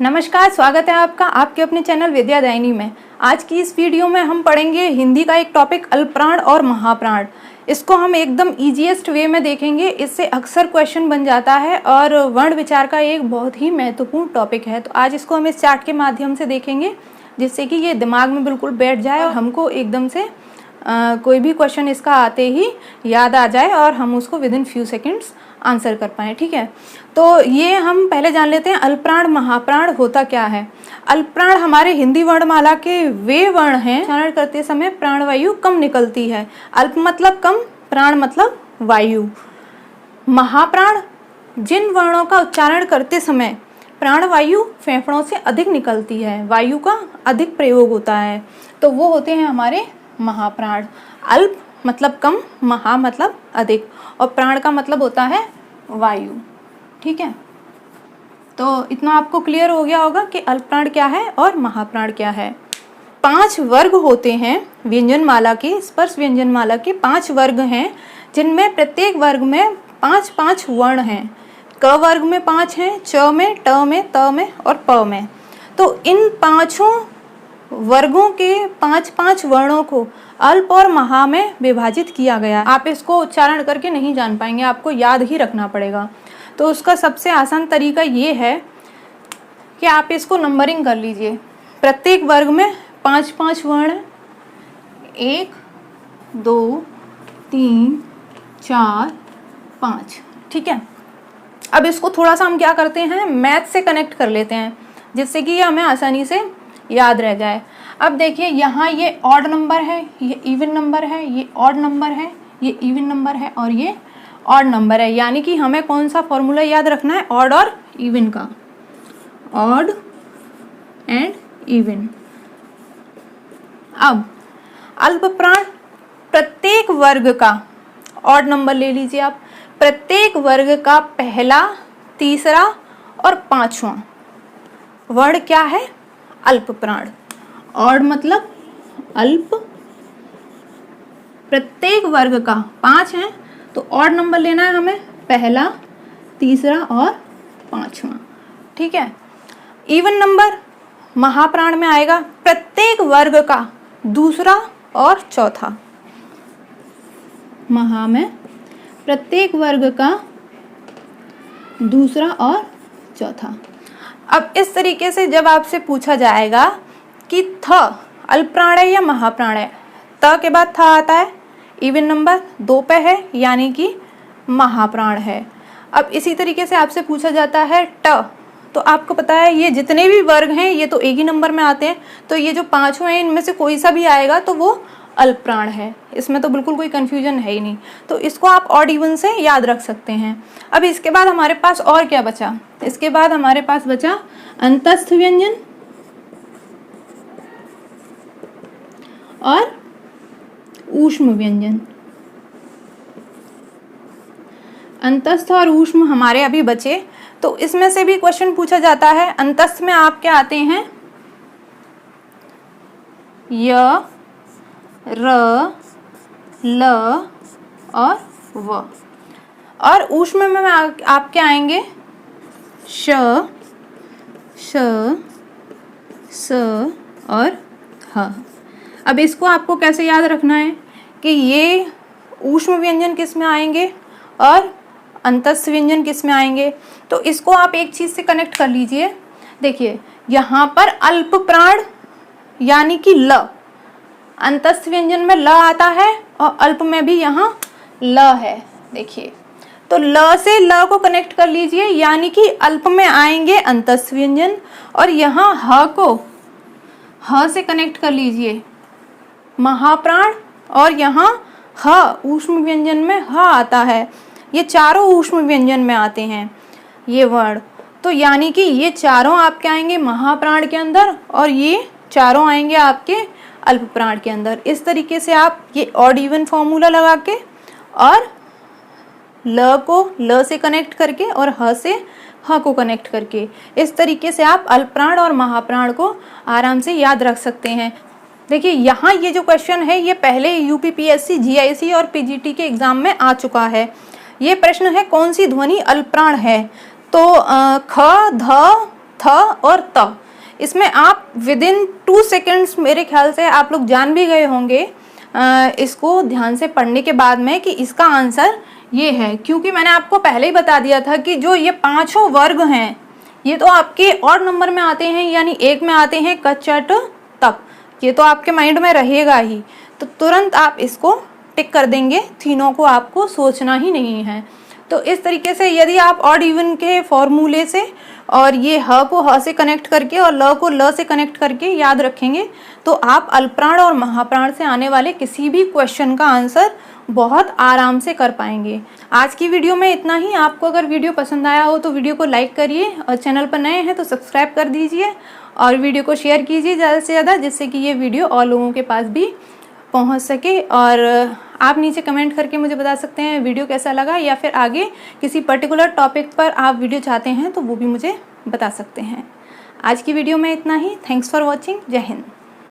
नमस्कार, स्वागत है आपका आपके अपने चैनल विद्यादायिनी में। आज की इस वीडियो में हम पढ़ेंगे हिंदी का एक टॉपिक अल्पप्राण और महाप्राण। इसको हम एकदम ईजीएस्ट वे में देखेंगे। इससे अक्सर क्वेश्चन बन जाता है और वर्ण विचार का एक बहुत ही महत्वपूर्ण टॉपिक है। तो आज इसको हम इस चार्ट के माध्यम से देखेंगे जिससे कि ये दिमाग में बिल्कुल बैठ जाए और हमको एकदम से कोई भी क्वेश्चन इसका आते ही याद आ जाए और हम उसको with in few seconds answer कर पाएँ। ठीक है, तो ये हम पहले जान लेते हैं अल्पप्राण महाप्राण होता क्या है। अल्पप्राण हमारे हिंदी वर्णमाला के वे वर्ण हैं उच्चारण करते समय प्राणवायु कम निकलती है। अल्प मतलब कम, प्राण मतलब वायु। महाप्राण जिन वर्णों का उच्चारण करते समय प्राणवायु फेफड़ों से अधिक निकलती है, वायु का अधिक प्रयोग होता है, तो वो होते हैं हमारे महाप्राण। अल्प मतलब कम, महा मतलब अधिक और प्राण का मतलब होता है वायु। ठीक है, तो इतना आपको क्लियर हो गया होगा कि अल्पप्राण क्या है और महाप्राण क्या है। 5 वर्ग होते हैं व्यंजनमाला के, स्पर्श व्यंजनमाला के 5 वर्ग हैं जिनमें प्रत्येक वर्ग में 5-5 वर्ण हैं। क वर्ग में 5 हैं, च में, ट में, त में और प में। तो इन पांचों वर्गों के 5-5 वर्णों को अल्प और महा में विभाजित किया गया। आप इसको उच्चारण करके नहीं जान पाएंगे, आपको याद ही रखना पड़ेगा। तो उसका सबसे आसान तरीका ये है कि आप इसको नंबरिंग कर लीजिए। प्रत्येक वर्ग में 5-5 वर्ण, 1 2 3 4 5। ठीक है, अब इसको थोड़ा सा हम क्या करते हैं, मैथ से कनेक्ट कर लेते हैं जिससे कि ये हमें आसानी से याद रह जाए। अब देखिए, यहाँ ये ऑड नंबर है, ये इवन नंबर है, ये ऑड नंबर है, ये इवन नंबर है और ये ऑड नंबर है। यानी कि हमें कौन सा फॉर्मूला याद रखना है, ऑड और इवन का, ऑड एंड इवन। अब अल्पप्राण प्रत्येक वर्ग का, ऑड नंबर ले लीजिए आप, प्रत्येक वर्ग का पहला, तीसरा और पांचवा वर्ण क्या है, अल्पप्राण। ऑड मतलब अल्प, प्रत्येक वर्ग का 5 है तो ऑड नंबर लेना है हमें, पहला, तीसरा और पांचवा। ठीक है, इवन नंबर महाप्राण में आएगा प्रत्येक वर्ग का दूसरा और चौथा। महा में प्रत्येक वर्ग का दूसरा और चौथा। अब इस तरीके से जब आपसे पूछा जाएगा कि थ अल्पप्राण है या महाप्राण है, त के बाद था आता है, इवन नंबर 2 पे है यानी कि महाप्राण है। अब इसी तरीके से आपसे पूछा जाता है ट, तो आपको पता है ये जितने भी वर्ग हैं ये तो एक ही नंबर में आते हैं, तो ये जो पांचों हैं इनमें से कोई सा भी आएगा तो वो अल्पप्राण है। इसमें तो बिल्कुल कोई कंफ्यूजन है ही नहीं, तो इसको आप ऑड इवन से याद रख सकते हैं। अब इसके बाद हमारे पास और क्या बचा, इसके बाद हमारे पास बचा अंतस्थ व्यंजन और ऊष्म व्यंजन। अंतस्थ और ऊष्म हमारे अभी बचे, तो इसमें से भी क्वेश्चन पूछा जाता है। अंतस्थ में आपके आते हैं य, र, ल और व, और ऊष्म में आपके आएंगे श, श, स और ह। अब इसको आपको कैसे याद रखना है कि ये ऊष्म व्यंजन किस में आएंगे और अंतस्थ व्यंजन किस में आएंगे, तो इसको आप एक चीज से कनेक्ट कर लीजिए। देखिए, यहाँ पर अल्पप्राण यानी कि ल, अंतस्थ व्यंजन में ल आता है और अल्प में भी यहाँ ल है। देखिए, तो ल से ल को कनेक्ट कर लीजिए यानी कि अल्प में आएंगे अंतस्थ व्यंजन, और यहाँ ह को ह से कनेक्ट कर लीजिए महाप्राण, और यहाँ ह ऊष्म व्यंजन में ह आता है। ये चारों ऊष्म व्यंजन में आते हैं ये वर्ण, तो यानी कि ये चारों आपके आएंगे महाप्राण के अंदर और ये चारों आएंगे आपके अल्पप्राण के अंदर। इस तरीके से आप ये ऑड इवन फॉर्मूला लगा के और ल को ल से कनेक्ट करके और ह से ह को कनेक्ट करके, इस तरीके से आप अल्पप्राण और महाप्राण को आराम से याद रख सकते हैं। देखिए, यहाँ ये जो क्वेश्चन है ये पहले यूपीपीएससी, जीआईसी और पीजीटी के एग्जाम में आ चुका है। ये प्रश्न है कौन सी ध्वनि अल्पप्राण है, तो ख, ध, थ और त। इसमें आप विद इन 2 सेकेंड्स मेरे ख्याल से आप लोग जान भी गए होंगे इसको ध्यान से पढ़ने के बाद में कि इसका आंसर ये है, क्योंकि मैंने आपको पहले ही बता दिया था कि जो ये 5 वर्ग हैं ये तो आपके और नंबर में आते हैं, यानी 1 में आते हैं क च ट तप। ये तो आपके माइंड में रहेगा ही, तो तुरंत आप इसको टिक कर देंगे, तीनों को आपको सोचना ही नहीं है। तो इस तरीके से यदि आप ऑड इवन के फॉर्मूले से और ये ह को ह से कनेक्ट करके और ल को ल से कनेक्ट करके याद रखेंगे तो आप अल्पप्राण और महाप्राण से आने वाले किसी भी क्वेश्चन का आंसर बहुत आराम से कर पाएंगे। आज की वीडियो में इतना ही। आपको अगर वीडियो पसंद आया हो तो वीडियो को लाइक करिए और चैनल पर नए हैं तो सब्सक्राइब कर दीजिए और वीडियो को शेयर कीजिए ज़्यादा से ज़्यादा, जिससे कि ये वीडियो और लोगों के पास भी पहुंच सके। और आप नीचे कमेंट करके मुझे बता सकते हैं वीडियो कैसा लगा, या फिर आगे किसी पर्टिकुलर टॉपिक पर आप वीडियो चाहते हैं तो वो भी मुझे बता सकते हैं। आज की वीडियो में इतना ही। Thanks for watching. जय हिंद।